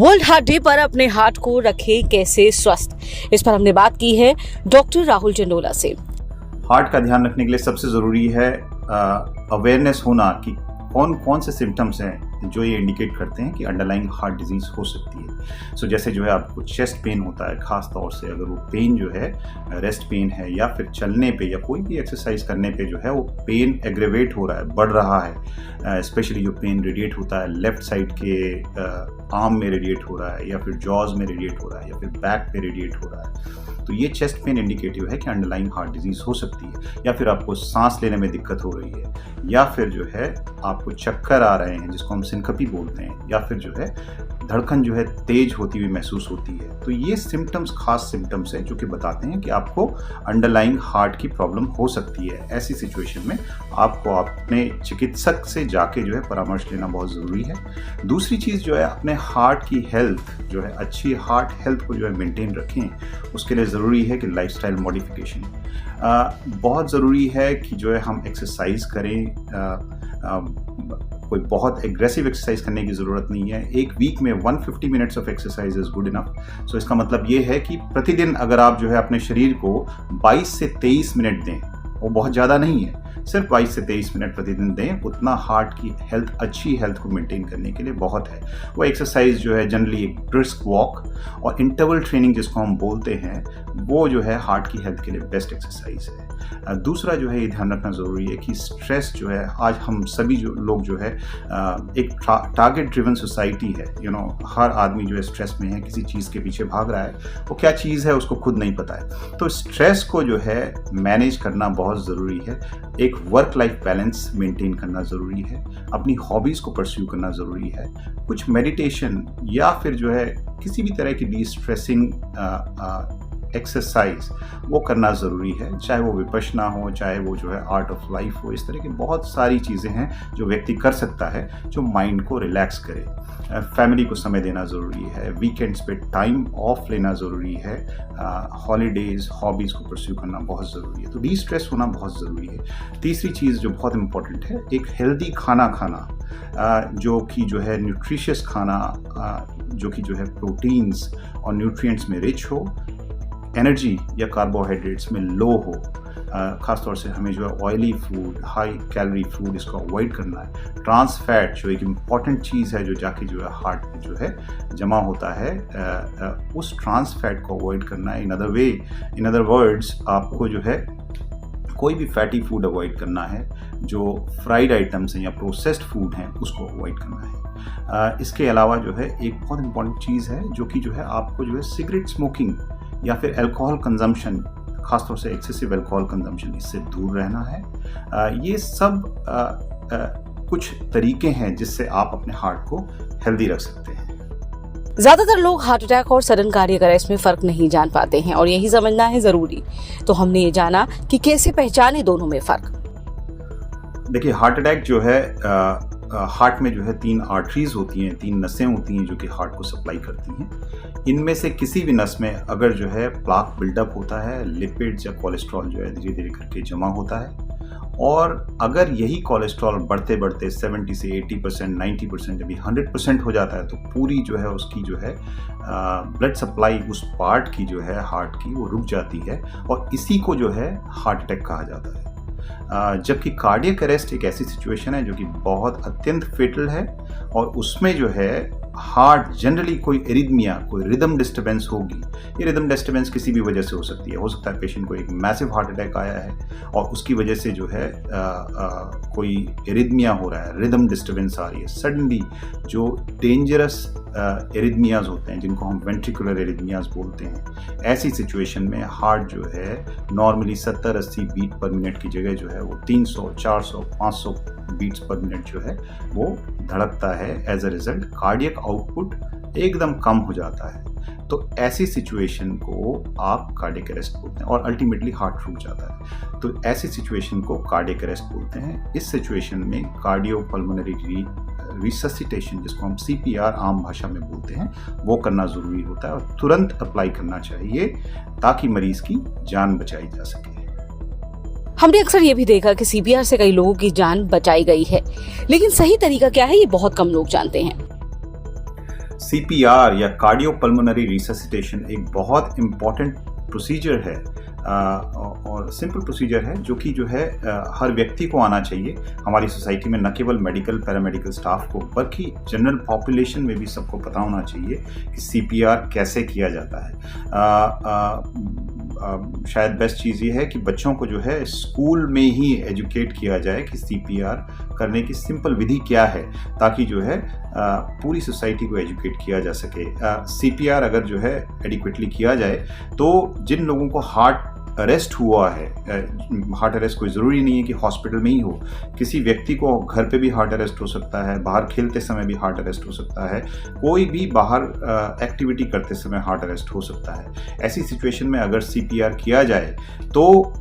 World heart day पर अपने heart को रखें कैसे स्वस्थ, इस पर हमने बात की है डॉक्टर राहुल चंडोला से। हार्ट का ध्यान रखने के लिए सबसे ज़रूरी है अवेयरनेस होना कि कौन कौन से सिम्टम्स हैं जो ये इंडिकेट करते हैं कि अंडरलाइंग हार्ट डिजीज़ हो सकती है। सो जैसे जो है आपको चेस्ट पेन होता है, ख़ास तौर से अगर वो पेन जो है रेस्ट पेन है या फिर चलने पे या कोई भी एक्सरसाइज करने पे जो है वो पेन एग्रेवेट हो रहा है, बढ़ रहा है, स्पेशली जो पेन रेडिएट होता है लेफ़्ट साइड के आर्म में रेडिएट हो रहा है या फिर जॉज में रेडिएट हो रहा है या फिर बैक पे रेडिएट हो रहा है, तो ये चेस्ट पेन इंडिकेटिव है कि अंडरलाइंग हार्ट डिजीज़ हो सकती है। या फिर आपको सांस लेने में दिक्कत हो रही है, या फिर जो है आपको चक्कर आ रहे हैं जिसको हम सिनकपी बोलते हैं, या फिर जो है धड़कन जो है तेज होती हुई महसूस होती है, तो ये सिम्टम्स खास सिम्टम्स हैं जो कि बताते हैं कि आपको अंडरलाइंग हार्ट की प्रॉब्लम हो सकती है। ऐसी सिचुएशन में आपको अपने चिकित्सक से जाके जो है परामर्श लेना बहुत ज़रूरी है। दूसरी चीज़ जो है अपने हार्ट की हेल्थ जो है, अच्छी हार्ट हेल्थ को जो है मेंटेन रखें, उसके लिए ज़रूरी है कि लाइफस्टाइल मॉडिफिकेशन बहुत ज़रूरी है कि जो है हम एक्सरसाइज करें। कोई बहुत एग्रेसिव एक्सरसाइज करने की ज़रूरत नहीं है। एक वीक में 150 minutes of exercise is good enough. So इसका मतलब ये है कि प्रतिदिन अगर आप जो है अपने शरीर को 22 से 23 मिनट दें, वो बहुत ज़्यादा नहीं है, सिर्फ 22 से 23 मिनट प्रतिदिन दें, उतना हार्ट की हेल्थ, अच्छी हेल्थ को मेंटेन करने के लिए बहुत है। वो एक्सरसाइज जो है जनरली एक ब्रिस्क वॉक और इंटरवल ट्रेनिंग जिसको हम बोलते हैं, वो जो है हार्ट की हेल्थ के लिए बेस्ट एक्सरसाइज है। दूसरा जो है ये ध्यान रखना ज़रूरी है कि स्ट्रेस जो है, आज हम सभी जो लोग जो है एक टारगेट ड्रिवन सोसाइटी है, हर आदमी जो है स्ट्रेस में है, किसी चीज़ के पीछे भाग रहा है, वो क्या चीज़ है उसको खुद नहीं पता है। तो स्ट्रेस को जो है मैनेज करना बहुत ज़रूरी है। एक वर्क लाइफ बैलेंस मेंटेन करना ज़रूरी है, अपनी हॉबीज़ को परस्यू करना ज़रूरी है, कुछ मेडिटेशन या फिर जो है किसी भी तरह की डी स्ट्रेसिंग एक्सरसाइज वो करना ज़रूरी है, चाहे वो विपश्यना हो, चाहे वो जो है आर्ट ऑफ लाइफ हो। इस तरह की बहुत सारी चीज़ें हैं जो व्यक्ति कर सकता है जो माइंड को रिलैक्स करे। फैमिली को समय देना ज़रूरी है, वीकेंड्स पे टाइम ऑफ लेना ज़रूरी है, हॉलीडेज़, हॉबीज़ को परस्यू करना बहुत ज़रूरी है। तो डी स्ट्रेस होना बहुत ज़रूरी है। तीसरी चीज़ जो बहुत इम्पॉर्टेंट है, एक हेल्दी खाना खाना, जो कि जो है न्यूट्रिशियस खाना, जो कि जो है प्रोटीन्स और न्यूट्रिएंट्स में रिच हो, एनर्जी या कार्बोहाइड्रेट्स में लो हो। ख़ासतौर से हमें जो है oily food, high calorie food, इसको अवॉइड करना है। ट्रांस फैट जो एक इम्पॉर्टेंट चीज़ है जो जाके जो है हार्ट में जो है जमा होता है, उस ट्रांस फैट को अवॉइड करना है। इन अदर वर्ड्स आपको जो है कोई भी फैटी फूड अवॉइड करना है, जो फ्राइड आइटम्स हैं या प्रोसेस्ड फूड हैं उसको अवॉइड करना है। इसके अलावा जो है एक बहुत इम्पॉर्टेंट चीज़ है जो कि जो है आपको जो है सिगरेट स्मोकिंग या फिर अल्कोहल कंजम्पशन, खासतौर से एक्सेसिव अल्कोहल कंजम्पशन, इससे दूर रहना है। ये सब कुछ तरीके हैं जिससे आप अपने हार्ट को हेल्दी रख सकते हैं। ज्यादातर लोग हार्ट अटैक और सडन कार्डियक अरेस्ट में फर्क नहीं जान पाते हैं और यही समझना है जरूरी। तो हमने ये जाना कि कैसे पहचाने दोनों में फर्क। देखिए, हार्ट अटैक जो है हार्ट में जो है 3 आर्टरीज होती हैं, 3 नसें होती हैं जो कि हार्ट को सप्लाई करती हैं। इनमें से किसी भी नस में अगर जो है प्लाक बिल्डअप होता है, लिपिड्स या कोलेस्ट्रॉल जो है धीरे धीरे करके जमा होता है, और अगर यही कोलेस्ट्रॉल बढ़ते बढ़ते 70 से 80%, 90%, अभी 100% हो जाता है, तो पूरी जो है उसकी जो है ब्लड सप्लाई उस पार्ट की जो है हार्ट की वो रुक जाती है, और इसी को जो है हार्ट अटैक कहा जाता है। जबकि कार्डियक अरेस्ट एक ऐसी सिचुएशन है जो कि बहुत अत्यंत फेटल है, और उसमें जो है हार्ट जनरली कोई एरिथमिया, कोई रिदम डिस्टर्बेंस होगी। ये रिदम डिस्टर्बेंस किसी भी वजह से हो सकती है। हो सकता है पेशेंट को एक मैसिव हार्ट अटैक आया है और उसकी वजह से जो है कोई एरिथमिया हो रहा है, रिदम डिस्टर्बेंस आ रही है। सडनली जो डेंजरस एरिथमियाज होते हैं जिनको हम वेंट्रिकुलर एरिथमियाज बोलते हैं, ऐसी सिचुएशन में हार्ट जो है नॉर्मली 70-80 बीट पर मिनट की जगह जो है वो 300, 400, 500 बीट्स पर मिनट जो है वो धड़कता है। As a result cardiac output एकदम कम हो जाता है। तो ऐसी सिचुएशन को आप कार्डियक अरेस्ट बोलते हैं और अल्टीमेटली हार्ट रुक जाता है। तो ऐसी सिचुएशन को कार्डियक अरेस्ट बोलते हैं। इस सिचुएशन में कार्डियोपल्मोनरी रिससिटेशन, जिसको हम CPR आम भाषा में बोलते हैं, वो करना ज़रूरी होता है और तुरंत अप्लाई करना चाहिए ताकि मरीज की जान बचाई जा सके। हमने अक्सर ये भी देखा कि CPR से कई लोगों की जान बचाई गई है, लेकिन सही तरीका क्या है ये बहुत कम लोग जानते हैं। CPR या कार्डियोपल्मोनरी रिससिटेशन एक बहुत इम्पॉर्टेंट प्रोसीजर है और सिंपल प्रोसीजर है जो है हर व्यक्ति को आना चाहिए हमारी सोसाइटी में, न केवल मेडिकल पैरामेडिकल स्टाफ को बल्कि जनरल पॉपुलेशन में भी सबको पता होना चाहिए कि CPR कैसे किया जाता है। शायद बेस्ट चीज़ ये है कि बच्चों को जो है स्कूल में ही एजुकेट किया जाए कि CPR करने की सिंपल विधि क्या है, ताकि जो है पूरी सोसाइटी को एजुकेट किया जा सके। CPR अगर जो है एडिक्वेटली किया जाए तो जिन लोगों को हार्ट अरेस्ट हुआ है, हार्ट अरेस्ट कोई ज़रूरी नहीं है कि हॉस्पिटल में ही हो, किसी व्यक्ति को घर पे भी हार्ट अरेस्ट हो सकता है, बाहर खेलते समय भी हार्ट अरेस्ट हो सकता है, कोई भी बाहर एक्टिविटी करते समय हार्ट अरेस्ट हो सकता है। ऐसी सिचुएशन में अगर CPR किया जाए तो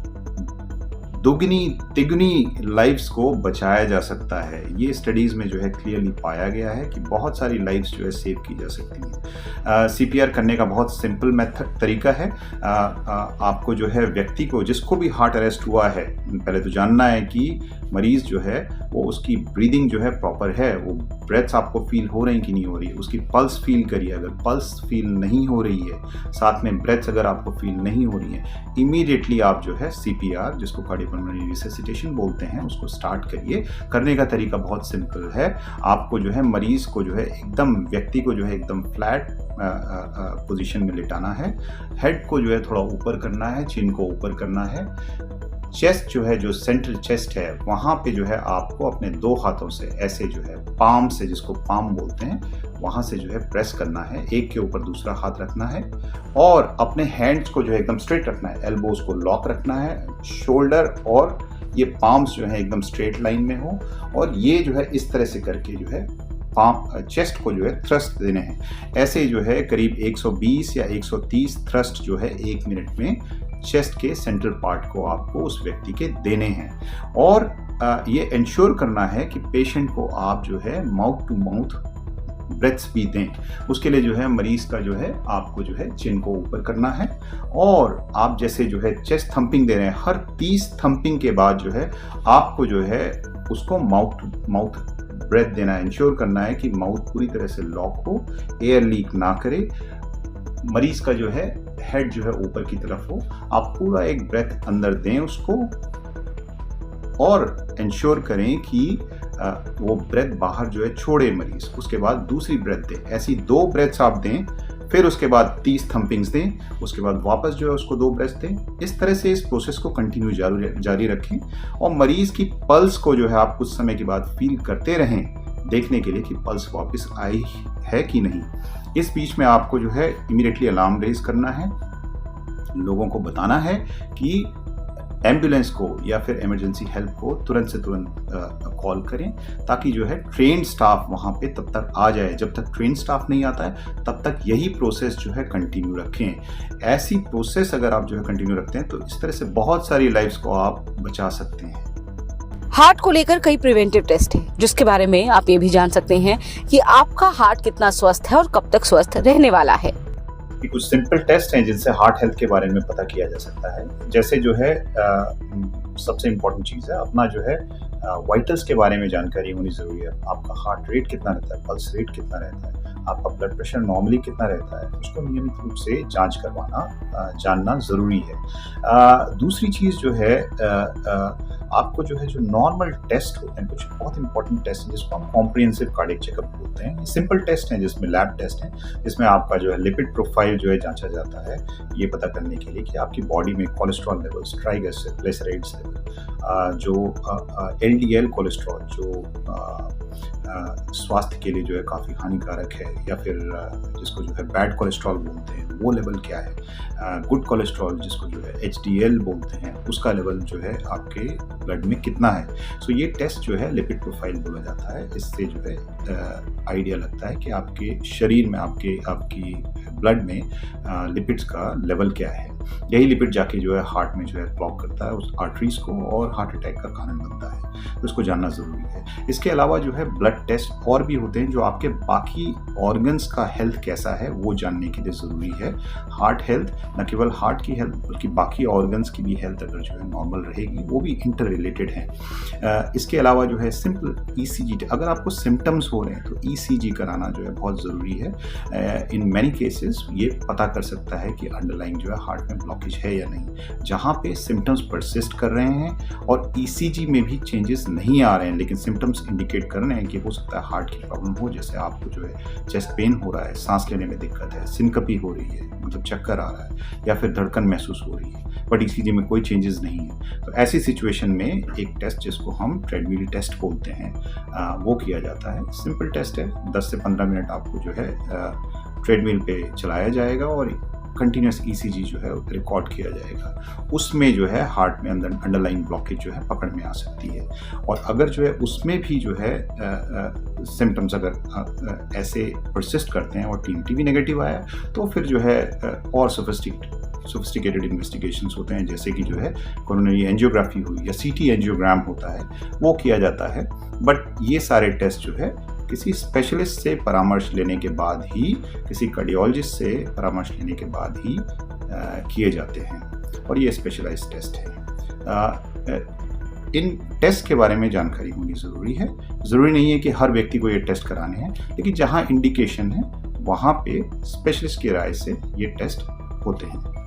दुगनी तिगुनी लाइफ्स को बचाया जा सकता है। ये स्टडीज़ में जो है क्लियरली पाया गया है कि बहुत सारी लाइफ्स जो है सेव की जा सकती हैं। CPR करने का बहुत सिंपल तरीका है। आपको जो है व्यक्ति को, जिसको भी हार्ट अरेस्ट हुआ है, पहले तो जानना है कि मरीज़ जो है वो उसकी ब्रीदिंग जो है प्रॉपर है, वो ब्रेथ्स आपको फील हो रही कि नहीं हो रही है, उसकी पल्स फील करिए। अगर पल्स फील नहीं हो रही है, साथ में ब्रेथ्स अगर आपको फील नहीं हो रही है, इमीडिएटली आप जो है CPR, जिसको कार्डियोपल्मोनरी रिससिटेशन बोलते हैं, उसको स्टार्ट करिए। करने का तरीका बहुत सिंपल है। आपको जो है मरीज़ को जो है एकदम, व्यक्ति को जो है एकदम फ्लैट पोजीशन में लिटाना है, हेड को जो है थोड़ा ऊपर करना है, चिन को ऊपर करना है, चेस्ट जो है, जो सेंट्रल चेस्ट है, वहाँ पे जो है आपको अपने 2 हाथों से ऐसे जो है पाम से, जिसको पाम बोलते हैं, वहाँ से जो है प्रेस करना है, एक के ऊपर दूसरा हाथ रखना है और अपने हैंड्स को जो है एकदम स्ट्रेट रखना है, एल्बोज को लॉक रखना है, शोल्डर और ये पाम्स जो है एकदम स्ट्रेट लाइन में हो और ये जो है इस तरह से करके जो है पाम चेस्ट को जो है थ्रस्ट देने हैं। ऐसे जो है करीब 120 या 130 थ्रस्ट जो है 1 मिनट में चेस्ट के सेंट्रल पार्ट को आपको उस व्यक्ति के देने हैं। और ये इंश्योर करना है कि पेशेंट को आप जो है माउथ टू माउथ ब्रेथ्स भी दें। उसके लिए जो है मरीज का जो है आपको जो है चिन को ऊपर करना है और आप जैसे जो है चेस्ट थंपिंग दे रहे हैं, हर 30 थंपिंग के बाद जो है आपको जो है उसको माउथ टू माउथ ब्रेथ देना है। इंश्योर करना है कि माउथ पूरी तरह से लॉक हो, एयर लीक ना करे, मरीज का जो है हेड जो है ऊपर की तरफ हो। आप पूरा एक ब्रेथ अंदर दें उसको और इंश्योर करें कि वो ब्रेथ बाहर जो है छोड़े मरीज। उसके बाद दूसरी ब्रेथ दें। ऐसी 2 ब्रेथ्स आप दें, फिर उसके बाद 30 थंपिंग्स दें, उसके बाद वापस जो है उसको 2 ब्रेथ्स दें। इस तरह से इस प्रोसेस को कंटिन्यू जारी रखें और मरीज की पल्स को जो है आप कुछ समय के बाद फील करते रहें, देखने के लिए कि पल्स वापस आई है कि नहीं। इस बीच में आपको जो है इमीडिएटली अलार्म रेज करना है, लोगों को बताना है कि एम्बुलेंस को या फिर इमरजेंसी हेल्प को तुरंत से तुरंत कॉल करें, ताकि जो है ट्रेन्ड स्टाफ वहाँ पे तब तक आ जाए। जब तक ट्रेन्ड स्टाफ नहीं आता है तब तक यही प्रोसेस जो है कंटिन्यू रखें। ऐसी प्रोसेस अगर आप जो है कंटिन्यू रखते हैं तो इस तरह से बहुत सारी लाइफ्स को आप बचा सकते हैं। हार्ट को लेकर कई प्रिवेंटिव टेस्ट हैं, जिसके बारे में आप ये भी जान सकते हैं कि आपका हार्ट कितना स्वस्थ है और कब तक स्वस्थ रहने वाला है। कुछ सिंपल टेस्ट हैं जिनसे हार्ट हेल्थ के बारे में पता किया जा सकता है। जैसे जो है सबसे इम्पोर्टेंट चीज़ है, अपना जो है वाइटल्स के बारे में जानकारी होनी ज़रूरी है। आपका हार्ट रेट कितना रहता है, पल्स रेट कितना रहता है, आपका ब्लड प्रेशर नॉर्मली कितना रहता है, उसको नियमित रूप से जांच करवाना जानना ज़रूरी है। दूसरी चीज़ जो है आपको जो है जो नॉर्मल टेस्ट होते हैं, कुछ बहुत इंपॉर्टेंट टेस्ट हैं जिसको हम कॉम्प्रिहेंसिव कार्डियक चेकअप बोलते हैं। सिंपल टेस्ट हैं जिसमें लैब टेस्ट हैं, जिसमें आपका जो है लिपिड प्रोफाइल जो है जांचा जाता है, ये पता करने के लिए कि आपकी बॉडी में कोलेस्ट्रॉल लेवल्स, ट्राइग्लिसराइड्स लेवल, जो LDL कोलेस्ट्रॉल जो स्वास्थ्य के लिए जो है काफ़ी हानिकारक है, या फिर जिसको जो है बैड कोलेस्ट्रॉल बोलते हैं, वो लेवल क्या है। गुड कोलेस्ट्रॉल जिसको जो है HDL बोलते हैं, उसका लेवल जो है आपके ब्लड में कितना है। सो ये टेस्ट जो है लिपिड प्रोफाइल बोला जाता है। इससे जो है आइडिया लगता है कि आपके शरीर में आपकी ब्लड में लिपिड्स का लेवल क्या है। यही लिपिड जाके जो है हार्ट में जो है ब्लॉक करता है उस आर्टरीज को और हार्ट अटैक का कारण बनता है, तो इसको जानना ज़रूरी है। इसके अलावा जो है ब्लड टेस्ट और भी होते हैं जो आपके बाकी ऑर्गन्स का हेल्थ कैसा है वो जानने के लिए ज़रूरी है। हार्ट हेल्थ, न केवल हार्ट की हेल्थ बल्कि बाकी ऑर्गन्स की भी हेल्थ अगर जो है नॉर्मल रहेगी, वो भी इंटर रिलेटेड है। इसके अलावा जो है सिंपल ECG, अगर आपको सिम्टम्स हो रहे हैं तो ECG कराना जो है बहुत ज़रूरी है। इन मैनी केसेस ये पता कर सकता है कि अंडरलाइंग जो है हार्ट में ब्लॉकेज है या नहीं। जहाँ पे सिम्टम्स परसिस्ट कर रहे हैं और ECG में भी चेंजेस नहीं आ रहे हैं लेकिन सिम्टम्स इंडिकेट कर रहे हैं कि हो सकता है हार्ट की प्रॉब्लम हो, जैसे आपको जो है चेस्ट पेन हो रहा है, सांस लेने में दिक्कत है, सिनकपी हो रही है, मतलब चक्कर आ रहा है या फिर धड़कन महसूस हो रही है, बट ECG में कोई चेंजेस नहीं है, तो ऐसी सिचुएशन में एक टेस्ट जिसको हम ट्रेडमिल टेस्ट बोलते हैं वो किया जाता है। सिंपल टेस्ट है, 10 से 15 मिनट आपको जो है ट्रेडमिल पे चलाया जाएगा और कंटिन्यूस ECG जो है रिकॉर्ड किया जाएगा। उसमें जो है हार्ट में अंदर अंडरलाइंग ब्लॉकेज जो है पकड़ में आ सकती है। और अगर जो है उसमें भी जो है सिम्टम्स अगर ऐसे परसिस्ट करते हैं और TMT भी नेगेटिव आया तो फिर जो है और सोफिस्टिकेटेड इन्वेस्टिगेशंस होते हैं, जैसे कि जो है कोरोनरी एंजियोग्राफी हुई या CT एंजियोग्राम होता है वो किया जाता है। बट ये सारे टेस्ट जो है किसी स्पेशलिस्ट से परामर्श लेने के बाद ही, किसी कार्डियोलॉजिस्ट से परामर्श लेने के बाद ही किए जाते हैं और ये स्पेशलाइज्ड टेस्ट है। इन टेस्ट के बारे में जानकारी होनी ज़रूरी है। ज़रूरी नहीं है कि हर व्यक्ति को ये टेस्ट कराने हैं, लेकिन जहाँ इंडिकेशन है वहाँ पे स्पेशलिस्ट की राय से ये टेस्ट होते हैं।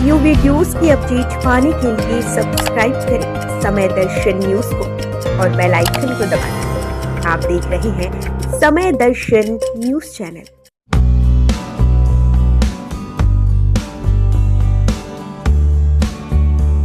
न्यू वीडियोस की अपडेट पाने के लिए सब्सक्राइब करें समय दर्शन न्यूज को और बेल आइकन को दबाएं। आप देख रहे हैं समय दर्शन न्यूज चैनल।